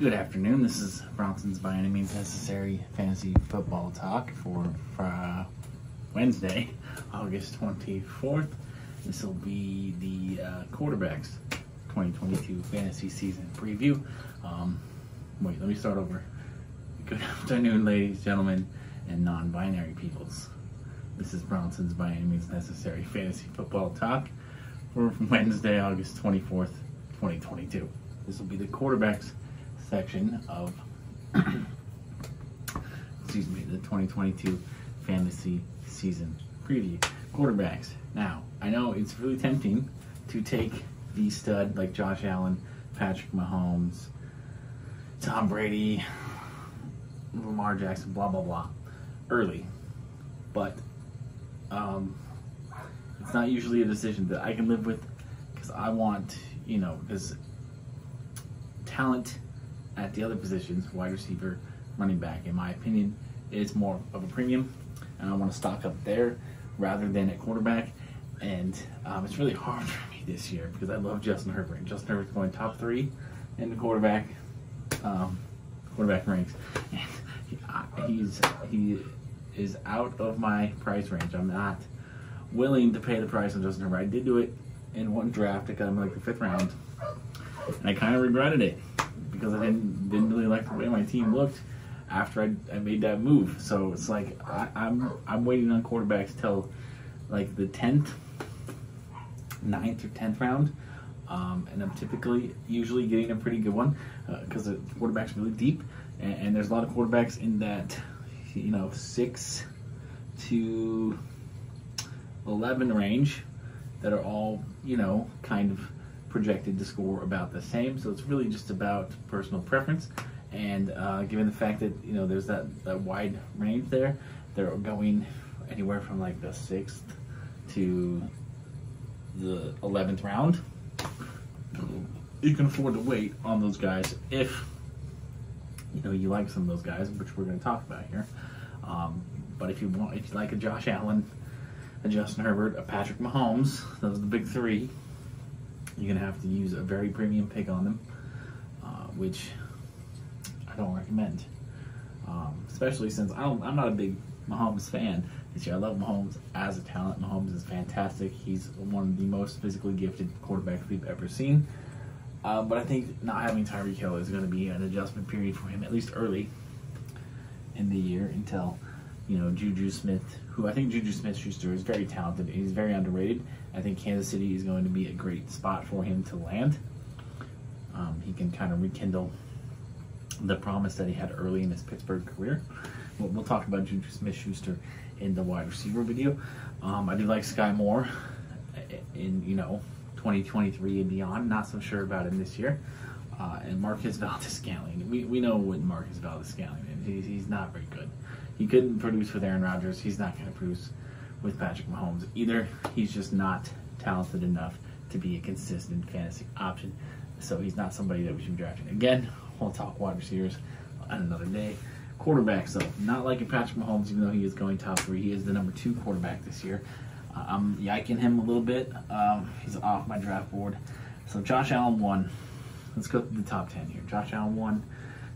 Good afternoon. This is Bronson's By Any Means Necessary Fantasy Football Talk for Wednesday, August 24th. This will be the quarterbacks 2022 fantasy season preview. Wait, let me start over. Good afternoon, ladies, gentlemen, and non-binary peoples. This is Bronson's By Any Means Necessary Fantasy Football Talk for Wednesday, August 24th, 2022. This will be the quarterbacks section of the 2022 fantasy season preview. Quarterbacks. Now, I know it's really tempting to take the stud like Josh Allen, Patrick Mahomes, Tom Brady, Lamar Jackson, blah blah blah, early, but it's not usually a decision that I can live with, because I want, because talent at the other positions, wide receiver, running back, in my opinion, is more of a premium, and I want to stock up there rather than at quarterback. And it's really hard for me this year because I love Justin Herbert. And Justin Herbert's going top 3 in the quarterback ranks. And he is out of my price range. I'm not willing to pay the price on Justin Herbert. I did do it in one draft. I got him like the 5th round, and I kind of regretted it because I didn't really like the way my team looked after I made that move. So it's like I'm waiting on quarterbacks till like the 9th or 10th round, and I'm usually getting a pretty good one because the quarterback's really deep, and there's a lot of quarterbacks in that 6 to 11 range that are all kind of projected to score about the same. So it's really just about personal preference, and given the fact that there's that wide range there, they're going anywhere from like the 6th to the 11th round. You can afford to wait on those guys if you like some of those guys, which we're going to talk about here. But if you like a Josh Allen, a Justin Herbert, a Patrick Mahomes, those are the big 3. You're going to have to use a very premium pick on them, which I don't recommend. Especially since I'm not a big Mahomes fan this year. I love Mahomes as a talent. Mahomes is fantastic. He's one of the most physically gifted quarterbacks we've ever seen. But I think not having Tyreek Hill is going to be an adjustment period for him, at least early in the year, until Juju Smith, who I think Juju Smith-Schuster is very talented. He's very underrated. I think Kansas City is going to be a great spot for him to land. He can kind of rekindle the promise that he had early in his Pittsburgh career. We'll talk about Juju Smith-Schuster in the wide receiver video. I do like Sky Moore in 2023 and beyond. Not so sure about him this year. And Marquez Valdes-Scantling. We know what Marquez Valdes-Scantling is. He's not very good. He couldn't produce with Aaron Rodgers. He's not going to produce with Patrick Mahomes either. He's just not talented enough to be a consistent fantasy option. So he's not somebody that we should be drafting. Again, we'll talk wide receivers on another day. Quarterbacks, though, not liking Patrick Mahomes, even though he is going top 3. He is the number 2 quarterback this year. I'm yiking him a little bit. He's off my draft board. So Josh Allen 1. Let's go through the top 10 here. Josh Allen 1.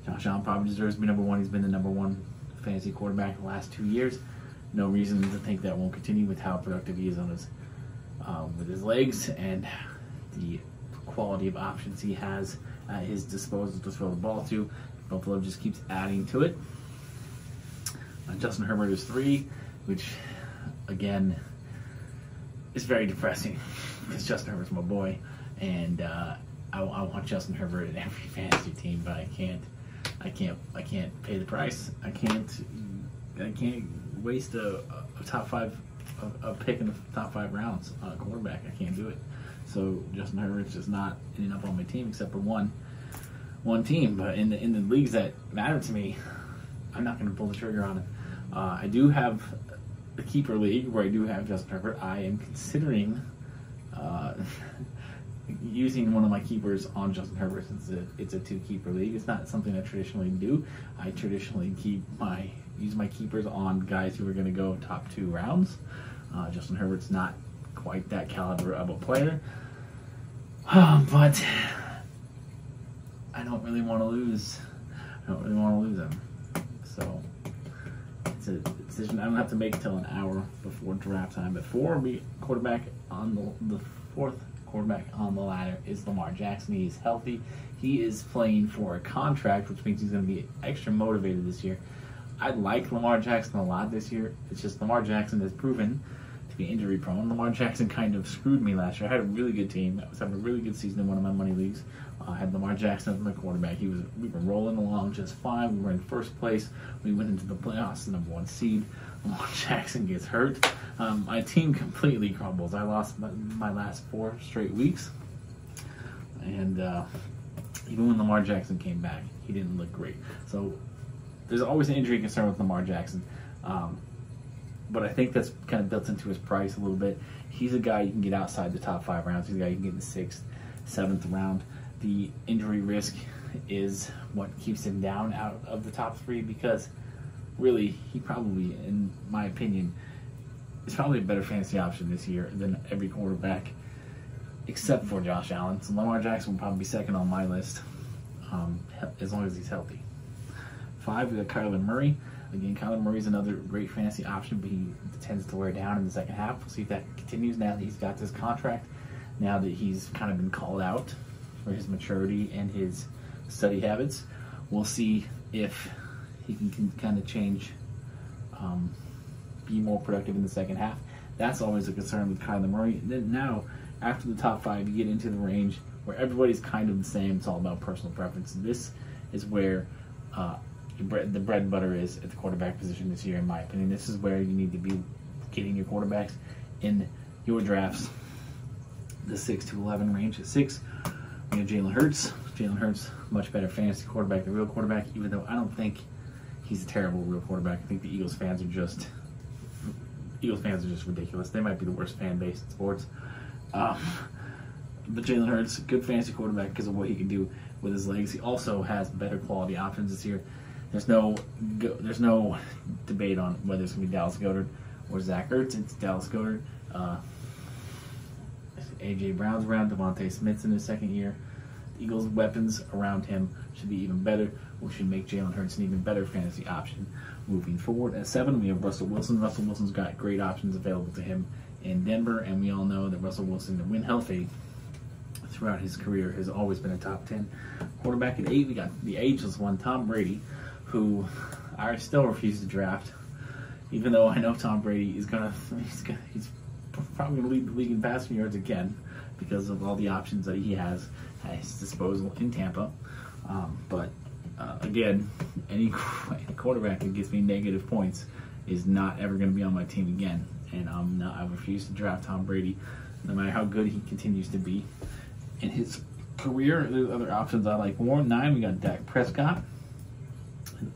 Josh Allen probably deserves to be number 1. He's been the number 1 fantasy quarterback the last 2 years. No reason to think that won't continue with how productive he is on his with his legs and the quality of options he has at his disposal to throw the ball to. Buffalo just keeps adding to it. Justin Herbert is 3, which again is very depressing because Justin Herbert's my boy, and I want Justin Herbert in every fantasy team, but I can't pay the price. I can't waste a top 5 a pick in the top 5 rounds on a quarterback. I can't do it. So Justin Herbert's just not ending up on my team except for one team. But in the leagues that matter to me, I'm not going to pull the trigger on it. I do have a keeper league where I do have Justin Herbert. I am considering using one of my keepers on Justin Herbert since it's a 2-keeper league. It's not something I traditionally do. I traditionally use my keepers on guys who are going to go top 2 rounds. Justin Herbert's not quite that caliber of a player, but I don't really want to lose. I don't really want to lose him. So it's a decision I don't have to make until an hour before draft time. But quarterback on the fourth quarterback on the ladder is Lamar Jackson. He is healthy. He is playing for a contract, which means he's going to be extra motivated this year. I like Lamar Jackson a lot this year. It's just Lamar Jackson has proven to be injury prone. Lamar Jackson kind of screwed me last year. I had a really good team. I was having a really good season in one of my money leagues. I had Lamar Jackson as my quarterback. We were rolling along just fine. We were in first place. We went into the playoffs, the number 1 seed. Lamar Jackson gets hurt. My team completely crumbles. I lost my last 4 straight weeks. And even when Lamar Jackson came back, he didn't look great. So there's always an injury concern with Lamar Jackson. But I think that's kind of built into his price a little bit. He's a guy you can get outside the top 5 rounds. He's a guy you can get in the 6th, 7th round. The injury risk is what keeps him down out of the top 3 because really he probably, in my opinion, is probably a better fantasy option this year than every quarterback except for Josh Allen. So Lamar Jackson will probably be second on my list as long as he's healthy. 5, we got Kyler Murray. Again, Kyler Murray's another great fantasy option, but he tends to wear down in the second half. We'll see if that continues now that he's got this contract, now that he's kind of been called out for his maturity and his study habits. We'll see if he can kind of change, be more productive in the second half. That's always a concern with Kyler Murray. And then now, after the top 5, you get into the range where everybody's kind of the same. It's all about personal preference. This is where the bread and butter is at the quarterback position this year, in my opinion. This is where you need to be getting your quarterbacks in your drafts, the 6 to 11 range. At 6, we have Jalen Hurts. Jalen Hurts, much better fantasy quarterback than real quarterback, even though I don't think he's a terrible real quarterback. I think the Eagles fans are just ridiculous. They might be the worst fan base in sports. But Jalen Hurts, good fantasy quarterback because of what he can do with his legs. He also has better quality options this year. There's no debate on whether it's going to be Dallas Goedert or Zach Ertz. It's Dallas Goedert. A.J. Brown's around. Devontae Smith's in his second year. The Eagles' weapons around him should be even better, which should make Jalen Hurts an even better fantasy option moving forward. At 7, we have Russell Wilson. Russell Wilson's got great options available to him in Denver, and we all know that Russell Wilson, when healthy, throughout his career, has always been a top 10 quarterback. At 8, we got the ageless one, Tom Brady, who I still refuse to draft, even though I know Tom Brady he's probably going to lead the league in passing yards again because of all the options that he has at his disposal in Tampa. But again, any quarterback that gives me negative points is not ever going to be on my team again. And I refuse to draft Tom Brady, no matter how good he continues to be in his career. There's other options I like more. 9, we got Dak Prescott.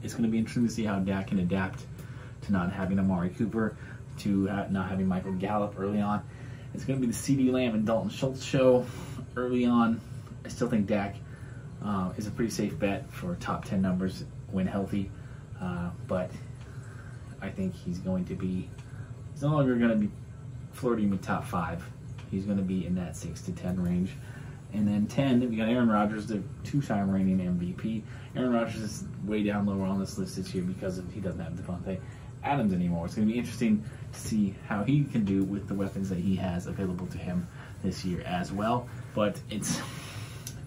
It's going to be interesting to see how Dak can adapt to not having Amari Cooper, to not having Michael Gallup early on. It's going to be the CeeDee Lamb and Dalton Schultz show early on. I still think Dak is a pretty safe bet for top 10 numbers when healthy, but I think he's no longer going to be flirting with top 5. He's going to be in that 6 to 10 range. And then 10, we got Aaron Rodgers, the 2-time reigning MVP. Aaron Rodgers is way down lower on this list this year because he doesn't have Devontae Adams anymore. It's going to be interesting to see how he can do with the weapons that he has available to him this year as well. But it's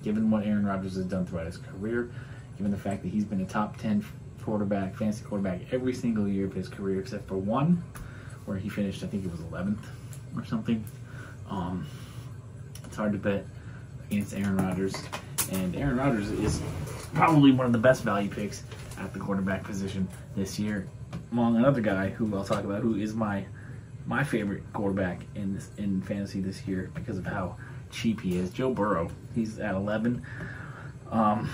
given what Aaron Rodgers has done throughout his career, given the fact that he's been a top 10 quarterback, fantasy quarterback every single year of his career except for one, where he finished, I think it was 11th or something. It's hard to bet against Aaron Rodgers, and Aaron Rodgers is probably one of the best value picks at the quarterback position this year, among another guy who I'll talk about, who is my favorite quarterback in fantasy this year because of how cheap he is. Joe Burrow. He's at 11. I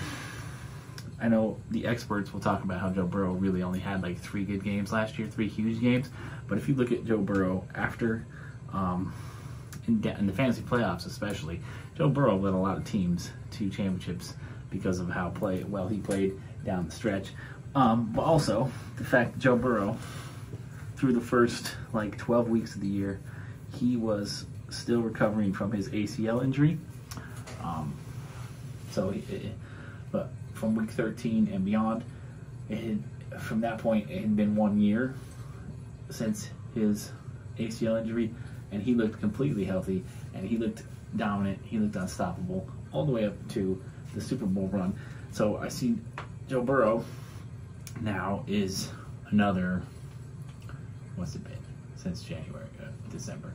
know the experts will talk about how Joe Burrow really only had like 3 good games last year, 3 huge games. But if you look at Joe Burrow after in the fantasy playoffs especially, Joe Burrow led a lot of teams to championships because of how well he played down the stretch. But also the fact that Joe Burrow, through the first 12 weeks of the year, he was still recovering from his ACL injury. So but from week 13 and beyond, from that point, it had been 1 year since his ACL injury, and he looked completely healthy, and he looked dominant, he looked unstoppable, all the way up to the Super Bowl run. So I see Joe Burrow now is another, what's it been, since January, December,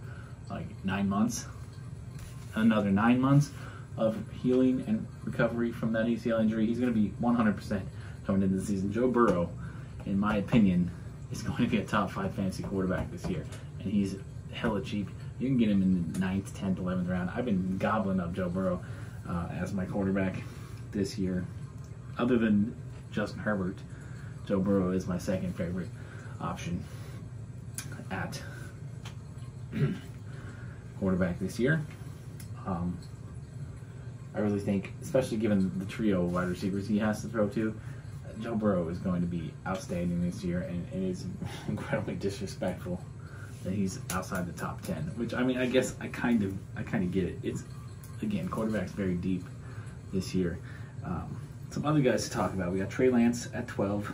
like 9 months, another 9 months of healing and recovery from that ACL injury. He's going to be 100% coming into the season. Joe Burrow, in my opinion, is going to be a top 5 fantasy quarterback this year, and he's hella cheap. You can get him in the 9th, 10th, 11th round. I've been gobbling up Joe Burrow as my quarterback this year. Other than Justin Herbert, Joe Burrow is my second favorite option at quarterback this year. I really think, especially given the trio of wide receivers he has to throw to, Joe Burrow is going to be outstanding this year, and it is incredibly disrespectful that he's outside the top 10. Which, I mean, I guess I kind of get it. It's, again, quarterback's very deep this year. Some other guys to talk about. We got Trey Lance at 12.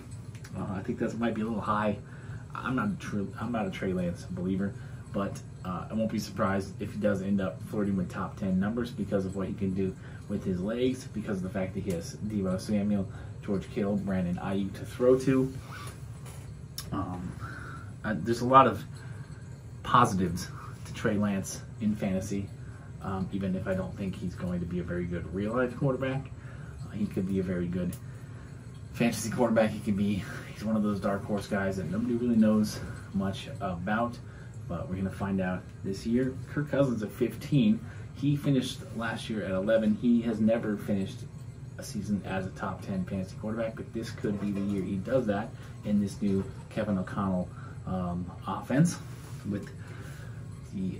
I think that might be a little high. I'm not a Trey Lance believer, but I won't be surprised if he does end up flirting with top 10 numbers because of what he can do with his legs, because of the fact that he has Deebo Samuel, George Kittle, Brandon Ayuk to throw to. There's a lot of positives to Trey Lance in fantasy, even if I don't think he's going to be a very good real-life quarterback. He could be a very good fantasy quarterback. He's one of those dark horse guys that nobody really knows much about, but we're going to find out this year. Kirk Cousins at 15. He finished last year at 11. He has never finished a season as a top 10 fantasy quarterback, but this could be the year he does that in this new Kevin O'Connell offense with the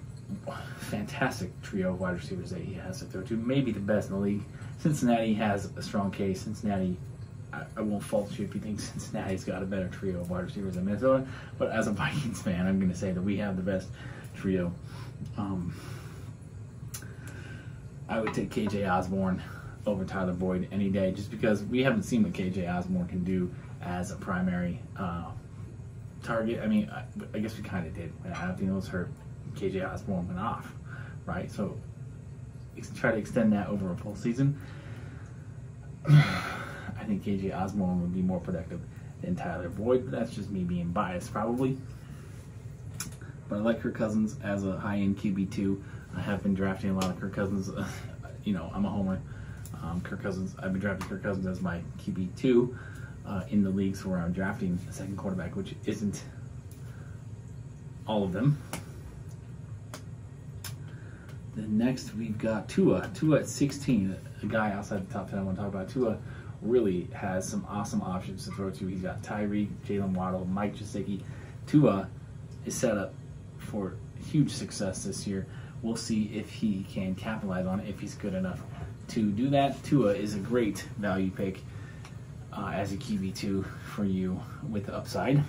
fantastic trio of wide receivers that he has to throw to. Maybe the best in the league. Cincinnati has a strong case. Cincinnati, I won't fault you if you think Cincinnati's got a better trio of wide receivers than Minnesota, but as a Vikings fan, I'm going to say that we have the best trio. I would take KJ Osborne over Tyler Boyd any day, just because we haven't seen what KJ Osborne can do as a primary target. I mean, I guess we kind of did. When Anthony was hurt, KJ Osborne went off, right? So try to extend that over a full season. I think KJ Osborne would be more productive than Tyler Boyd, but that's just me being biased probably. But I like Kirk Cousins as a high-end QB2. I have been drafting a lot of Kirk Cousins. I'm a homer. Kirk Cousins. I've been drafting Kirk Cousins as my QB2 in the leagues where I'm drafting a second quarterback, which isn't all of them. Then next we've got Tua. Tua at 16, a guy outside the top 10 I want to talk about. Tua really has some awesome options to throw to. He's got Tyreek, Jalen Waddle, Mike Gesicki. Tua is set up for huge success this year. We'll see if he can capitalize on it, if he's good enough to do that. Tua is a great value pick as a QB2 for you with the upside.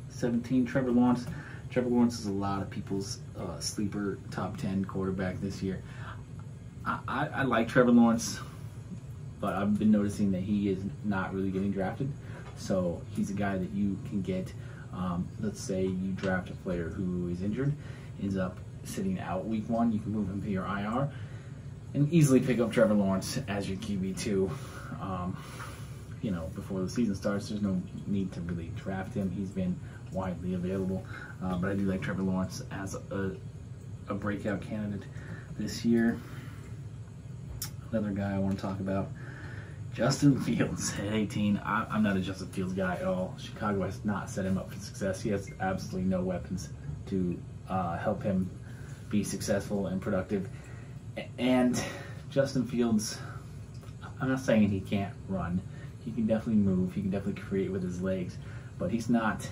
17, Trevor Lawrence. Trevor Lawrence is a lot of people's sleeper top 10 quarterback this year. I like Trevor Lawrence, but I've been noticing that he is not really getting drafted. So he's a guy that you can get. Let's say you draft a player who is injured, ends up sitting out week 1. You can move him to your IR and easily pick up Trevor Lawrence as your QB2. Before the season starts, there's no need to really draft him. He's been widely available, but I do like Trevor Lawrence as a breakout candidate this year. Another guy I want to talk about, Justin Fields at 18. I'm not a Justin Fields guy at all. Chicago has not set him up for success. He has absolutely no weapons to help him be successful and productive. And Justin Fields, I'm not saying he can't run. He can definitely move. He can definitely create with his legs, but he's not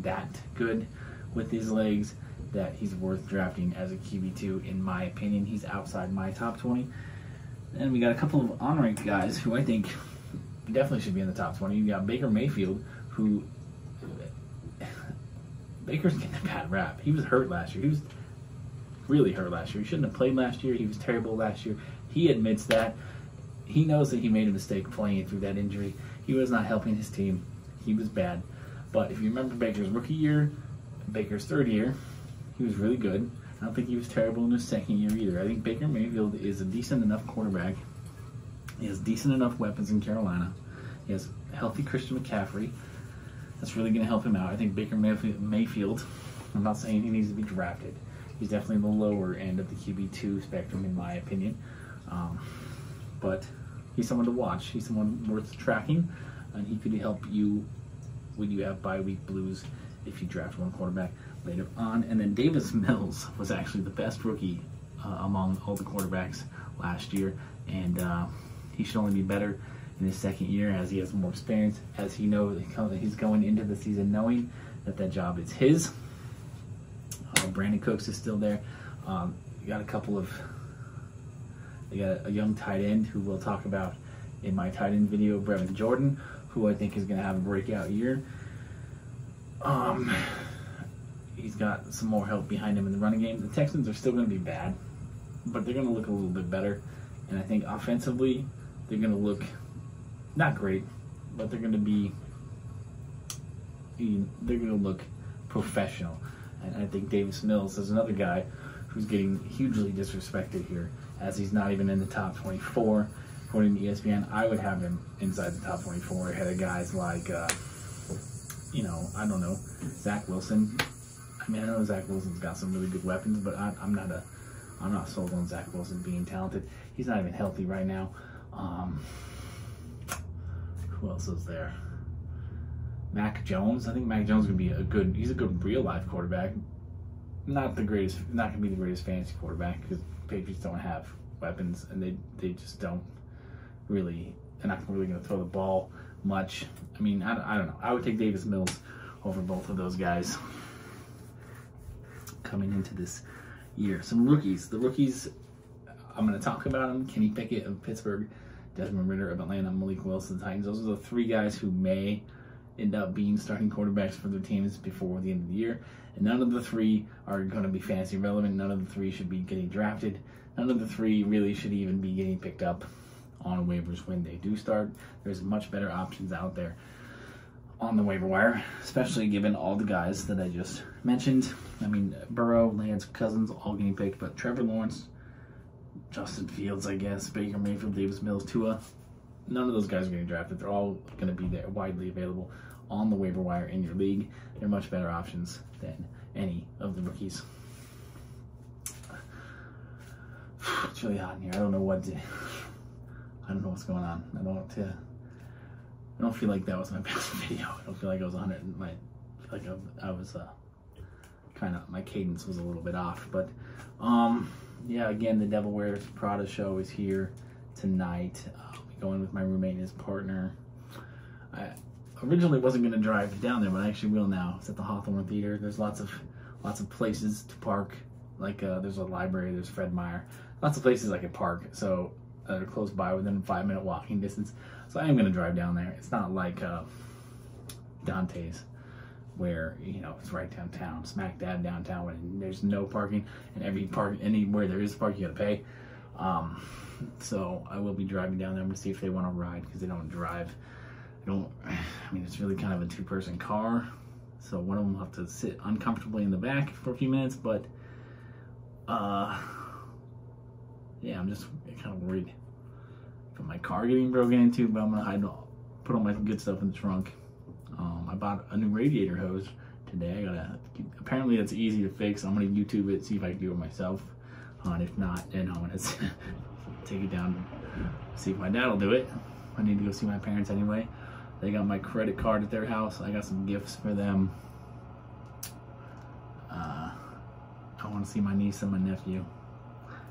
that good with his legs that he's worth drafting as a QB2, in my opinion. He's outside my top 20. And we got a couple of unranked guys who I think definitely should be in the top 20. You got Baker Mayfield, who Baker's getting a bad rap. He was hurt last year. He was really hurt last year. He shouldn't have played last year. He was terrible last year. He admits that. he knows that he made a mistake playing through that injury. He was not helping his team. He was bad. But if you remember Baker's rookie year, Baker's third year, he was really good. I don't think he was terrible in his second year either. I think Baker Mayfield is a decent enough quarterback. He has decent enough weapons in Carolina. He has healthy Christian McCaffrey. That's really going to help him out. I think Baker Mayfield, I'm not saying he needs to be drafted. He's definitely the lower end of the QB2 spectrum, in my opinion. But he's someone to watch. He's someone worth tracking, and he could help you when you have bye week blues if you draft one quarterback later on. And then Davis Mills was actually the best rookie among all the quarterbacks last year, and he should only be better in his second year as he has more experience, as he knows he's going into the season knowing that that job is his. Brandon Cooks is still there. You got a young tight end who we'll talk about in my tight end video, Brevin Jordan, who I think is going to have a breakout year. He's got some more help behind him in the running game. The Texans are still going to be bad, but they're going to look a little bit better. And I think offensively, they're going to look not great, but they're going to look professional. And I think Davis Mills is another guy who's getting hugely disrespected here, as he's not even in the top 24. According to ESPN, I would have him inside the top 24 ahead of guys like, I don't know, Zach Wilson. I mean, I know Zach Wilson's got some really good weapons, but I'm not sold on Zach Wilson being talented. He's not even healthy right now. Who else is there? Mac Jones. I think Mac Jones is going to be he's a good real life quarterback. Not going to be the greatest fantasy quarterback because Patriots don't have weapons and they just don't really, they're not really going to throw the ball much. I mean, I don't know. I would take Davis Mills over both of those guys coming into this year. Some rookies. The rookies, I'm going to talk about them. Kenny Pickett of Pittsburgh, Desmond Ridder of Atlanta, Malik Willis of the Titans. Those are the three guys who may end up being starting quarterbacks for their teams before the end of the year. And none of the three are going to be fantasy relevant. None of the three should be getting drafted. None of the three really should even be getting picked up on waivers when they do start. There's much better options out there on the waiver wire, especially given all the guys that I just mentioned. I mean, Burrow, Lance, Cousins, all getting picked, but Trevor Lawrence, Justin Fields, I guess, Baker Mayfield, Davis Mills, Tua, none of those guys are getting drafted. They're all going to be there, widely available on the waiver wire in your league. They're much better options than any of the rookies. It's really hot in here. I don't know what's going on. I don't feel like that was my best video. I don't feel like I was 100. I feel like I was my cadence was a little bit off. But yeah, again, the Devil Wears Prada show is here tonight. I'll be going with my roommate and his partner. I originally wasn't going to drive down there, but I actually will now. It's at the Hawthorne Theater. There's lots of places to park. Like there's a library. There's Fred Meyer. Lots of places I could park. So that are close by, within a 5-minute walking distance. So I am going to drive down there. It's not like Dante's, where it's right downtown, smack dab downtown, when there's no parking, and anywhere there is parking, you got to pay. So I will be driving down there. I'm going to see if they want to ride, because they don't drive. It's really kind of a two-person car, so one of them will have to sit uncomfortably in the back for a few minutes, but yeah, I'm just kind of worried from my car getting broken into, but I'm gonna put all my good stuff in the trunk. I bought a new radiator hose today. Apparently it's easy to fix. I'm gonna YouTube it, see if I can do it myself. And if not, then I'm gonna take it down, see if my dad will do it. I need to go see my parents anyway. They got my credit card at their house. I got some gifts for them. I want to see my niece and my nephew.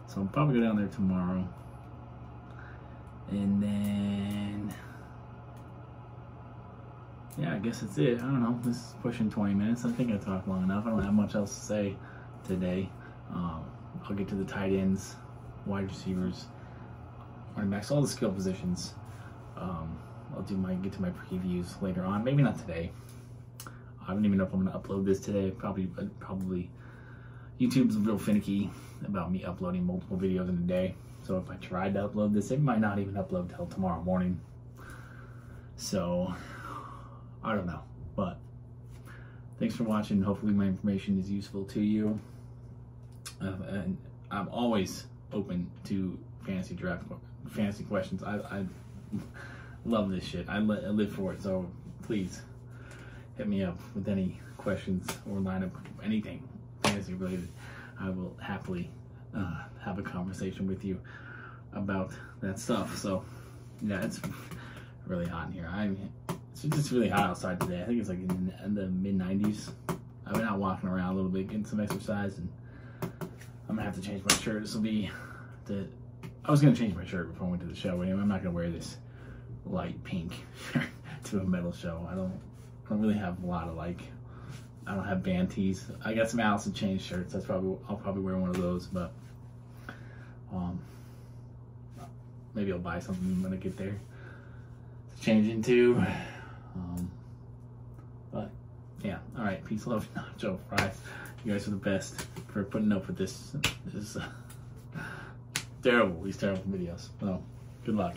So I'll probably go down there tomorrow. And then, yeah, I guess that's it. I don't know. This is pushing 20 minutes. I think I talked long enough. I don't have much else to say today. I'll get to the tight ends, wide receivers, running backs, all the skill positions. I'll get to my previews later on. Maybe not today. I don't even know if I'm going to upload this today. Probably YouTube's real finicky about me uploading multiple videos in a day. So if I tried to upload this, it might not even upload till tomorrow morning. So I don't know, but thanks for watching. Hopefully my information is useful to you. And I'm always open to fantasy questions. I love this shit. I live for it. So please hit me up with any questions or line up anything fantasy related. I will happily have a conversation with you about that stuff. So yeah, it's really hot in here. It's just really hot outside today. I think it's like in the mid-90s. I've been out walking around a little bit, getting some exercise, and I'm gonna have to change my shirt. This will be I was gonna change my shirt before I went to the show. Anyway, I'm not gonna wear this light pink shirt to a metal show. I don't really have a lot of I don't have band tees. I got some Alice in Chains shirts. I'll probably wear one of those, but maybe I'll buy something when I get there to change into. But yeah, all right. Peace, love, nacho fries. You guys are the best for putting up with this. This is terrible. These terrible videos. Well, good luck.